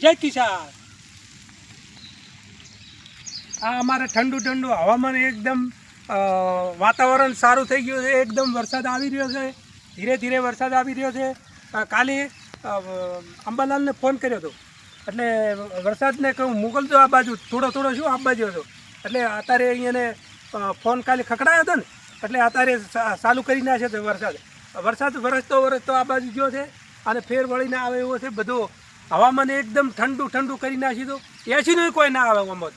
જય કિસાન। આ અમારે ઠંડુ ઠંડુ હવામાન એકદમ વાતાવરણ સારું થઈ ગયું છે, એકદમ વરસાદ આવી રહ્યો છે, ધીરે ધીરે વરસાદ આવી રહ્યો છે। કાલે અંબાલાલને ફોન કર્યો હતો એટલે વરસાદને કહું મોકલજો આ બાજુ, થોડો થોડો શું આ બાજુ હતો એટલે અત્યારે અહીંયાને ફોન કાલે ખકડાયો હતો ને એટલે અત્યારે ચાલુ કરી નાખ્યો છે વરસાદ વરસતો આ બાજુ ગયો છે અને ફેર વળીને આવે એવો છે બધો। હવામાન એકદમ ઠંડુ ઠંડુ કરી નાખી દો, એસીનું કોઈ ના આવે આમાં।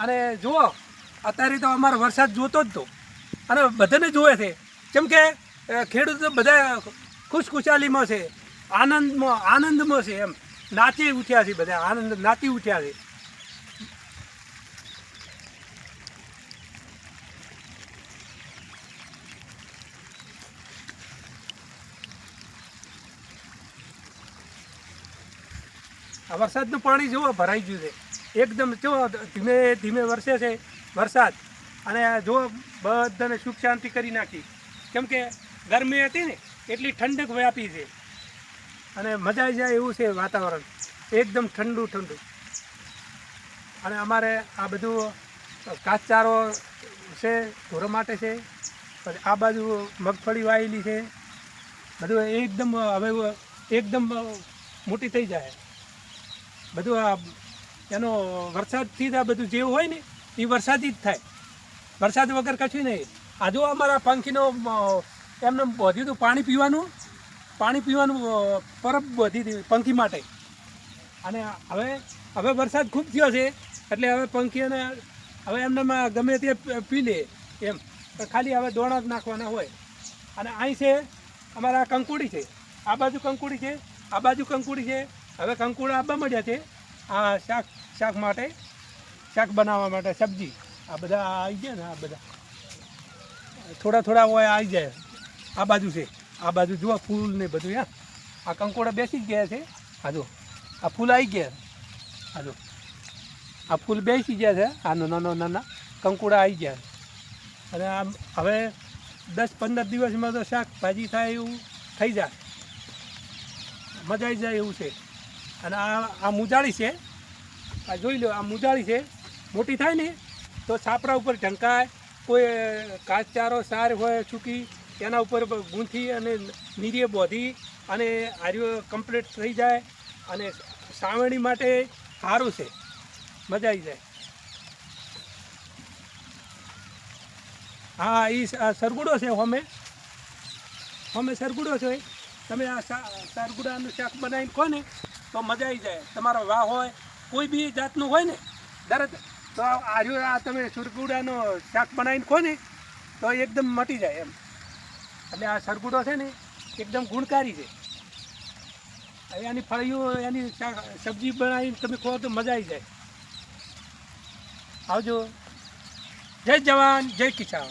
અને જુઓ અત્યારે તો અમારો વરસાદ જોતો જ તો અને બધાને જોવે છે, કેમ કે ખેડૂતો બધા ખુશખુશાલીમાં છે, આનંદમાં છે, એમ નાચી ઉઠ્યા છે, બધા આનંદ નાચી ઉઠ્યા છે। આ વરસાદનું પાણી જુઓ ભરાઈ ગયું છે, એકદમ જો ધીમે ધીમે વરસે છે વરસાદ, અને જો બધાને સુખ શાંતિ કરી નાખી, કેમ કે ગરમી હતી ને એટલી ઠંડક વ્યાપી છે અને મજા આવી જાય એવું છે વાતાવરણ, એકદમ ઠંડુ ઠંડુ। અને અમારે આ બધું ઘાસચારો છે ઢોરો માટે છે, પછી આ બાજુ મગફળી વાવેલી છે, બધું એકદમ હવે એકદમ મોટી થઈ જાય બધું। આ એનો વરસાદથી જ આ બધું જેવું હોય ને એ વરસાદી જ થાય, વરસાદ વગર કશું નહીં। આ જો અમારા પંખીનો એમને બોધ્યું હતું પાણી પીવાનું પરબ બોધી હતી પંખી માટે, અને હવે વરસાદ ખૂબ થયો છે એટલે હવે પંખીઓને હવે એમને ગમે તે પી લે એમ, ખાલી હવે દોણા જ નાખવાના હોય। અને અહીં છે અમારા કંકુડી છે, આ બાજુ કંકુડી છે, આ બાજુ કંકુડી છે, હવે કંકુડા આવવા મળ્યા છે આ શાક માટે, શાક બનાવવા માટે, સબ્જી આ બધા આવી જાય ને, આ બધા થોડા થોડા હોય આવી જાય। આ બાજુ છે, આ બાજુ જુઓ ફૂલ ને બધું, આ કંકોડા બેસી જ ગયા છે, આ જો આ ફૂલ આવી ગયા, આ જો આ ફૂલ બેસી ગયા છે, આ નાના કંકોડા આવી ગયા। અને આમ હવે 10-15 દિવસમાં તો શાકભાજી થાય એવું થઈ જાય, મજા આવી જાય એવું છે। અને આ મુજાળી છે, આ જોઈ લો, આ મુજાળી છે, મોટી થાય ને તો છાપરા ઉપર ઢંકાય, કોઈ ઘાસચારો સાર હોય સૂકી એના ઉપર ગૂંથી અને નીરીએ બોધી અને આર્યો કમ્પ્લીટ થઈ જાય, અને સાવણી માટે સારું છે, મજા આવી જાય। હા એ સરગુડો છે, હોમે સરગુડો છે, તમે આ સરગુડાનું શાક બનાવીને કહો ને તો મજા આવી જાય। તમારો વાહ હોય કોઈ બી જાતનું હોય ને દરદ તો આર્યો આ તમે સરગુડાનો શાક બનાવીને કહો ને તો એકદમ મટી જાય એમ। એટલે આ સરગુડો છે ને એકદમ ગુણકારી છે, એની ફળીઓ એની સબ્જી બનાવીને તમે કહો તો મજા આવી જાય। આવજો, જય જવાન જય કિસાન।